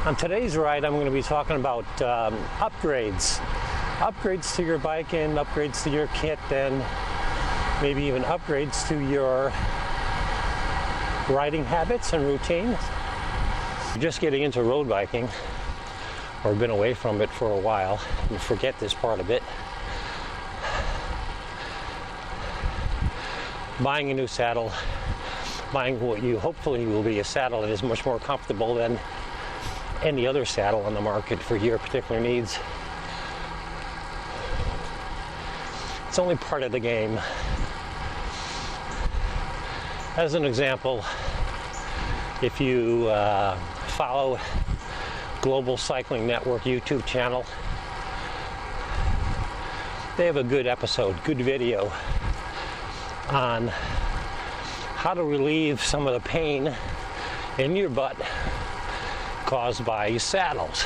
On today's ride, I'm going to be talking about upgrades. Upgrades to your bike and upgrades to your kit, and maybe even upgrades to your riding habits and routines. You're just getting into road biking or been away from it for a while, you forget this part of it. Buying a new saddle, buying what you hopefully will be a saddle that is much more comfortable than any other saddle on the market for your particular needs. It's only part of the game. As an example, if you follow Global Cycling Network YouTube channel, they have a good episode, good video on how to relieve some of the pain in your butt caused by saddles.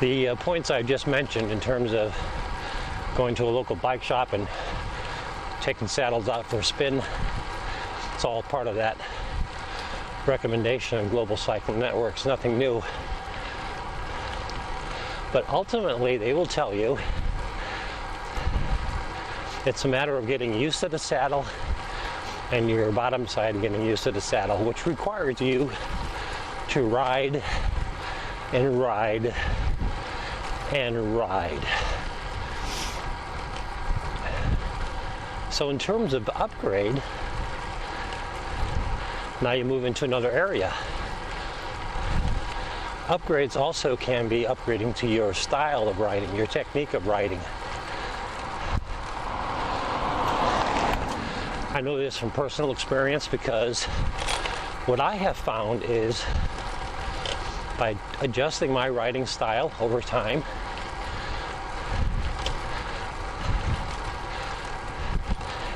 The points I just mentioned in terms of going to a local bike shop and taking saddles out for a spin, it's all part of that recommendation of Global Cycling Network. It's nothing new. But ultimately, they will tell you it's a matter of getting used to the saddle and your bottom side getting used to the saddle, which requires you to ride and ride and ride. So in terms of upgrade, now you move into another area. Upgrades also can be upgrading to your style of riding, your technique of riding. I know this from personal experience because what I have found is by adjusting my riding style over time,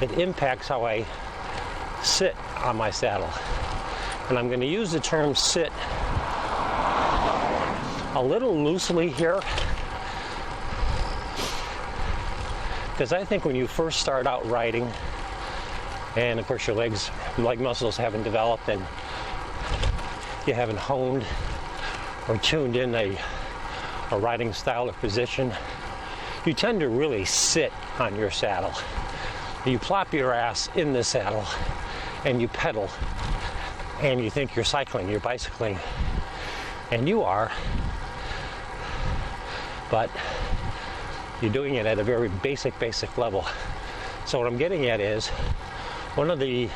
it impacts how I sit on my saddle. And I'm going to use the term sit a little loosely here, because I think when you first start out riding, and of course your leg muscles haven't developed and you haven't honed or tuned in a riding style or position, you tend to really sit on your saddle. You plop your ass in the saddle and you pedal and you think you're cycling, you're bicycling, and you are, but you're doing it at a very basic level. So what I'm getting at is, one of the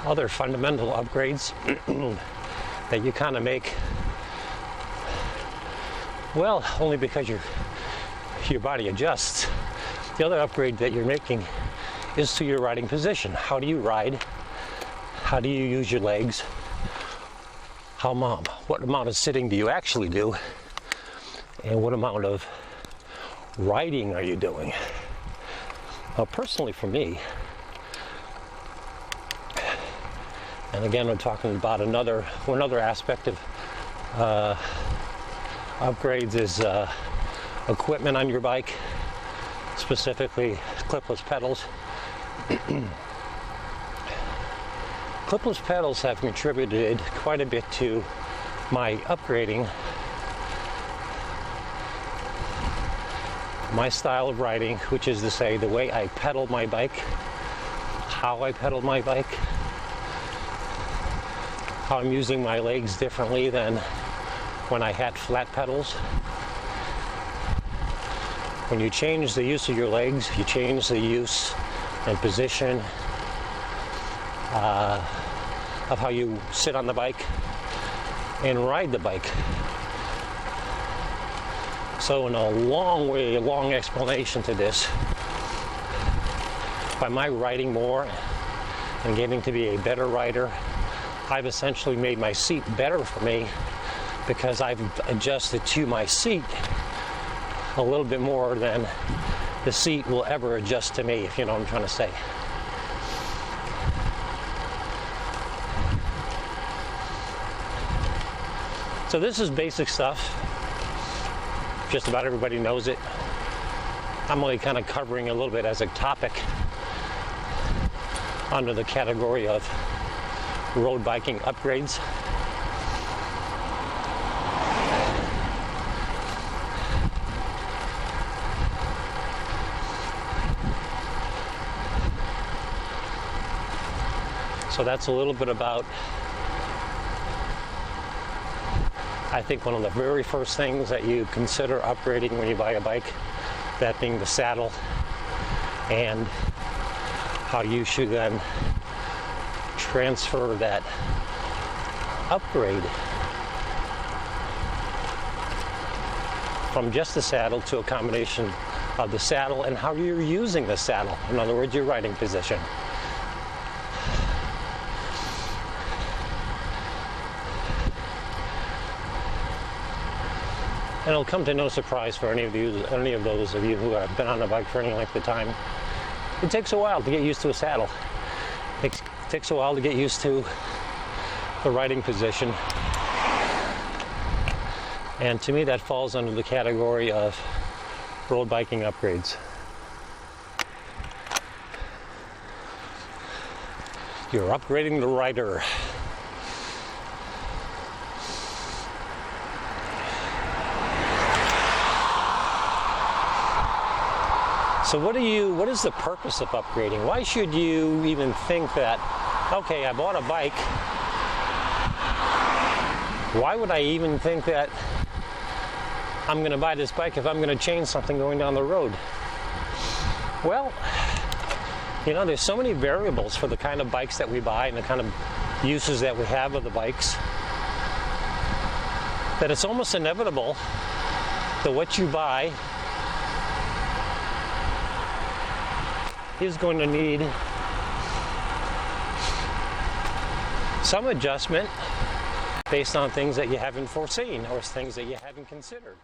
other fundamental upgrades that you kind of make, well, only because your body adjusts. The other upgrade that you're making is to your riding position. How do you ride? How do you use your legs? What amount of sitting do you actually do? And what amount of riding are you doing? Now, personally for me, and again, we're talking about another aspect of upgrades is equipment on your bike, specifically clipless pedals. Clipless pedals have contributed quite a bit to my upgrading my style of riding, which is to say the way I pedal my bike, how I pedal my bike, how I'm using my legs differently than when I had flat pedals. When you change the use of your legs, you change the use and position of how you sit on the bike and ride the bike. So in a long explanation to this, by my riding more and getting to be a better rider, I've essentially made my seat better for me because I've adjusted to my seat a little bit more than the seat will ever adjust to me, if you know what I'm trying to say. So this is basic stuff. Just about everybody knows it. I'm only kind of covering a little bit as a topic under the category of road biking upgrades. So that's a little bit about, I think, one of the very first things that you consider upgrading when you buy a bike, that being the saddle, and how you should then transfer that upgrade from just the saddle to a combination of the saddle and how you're using the saddle. In other words, your riding position. And it'll come to no surprise for any of those of you who have been on a bike for any length of time. It takes a while to get used to a saddle. It takes a while to get used to the riding position. And to me, that falls under the category of road biking upgrades. You're upgrading the rider. So what is the purpose of upgrading? Why should you even think that, okay, I bought a bike. Why would I even think that I'm going to buy this bike if I'm going to change something going down the road? Well, you know, there's so many variables for the kind of bikes that we buy and the kind of uses that we have of the bikes that it's almost inevitable that what you buy is going to need some adjustment based on things that you haven't foreseen or things that you haven't considered.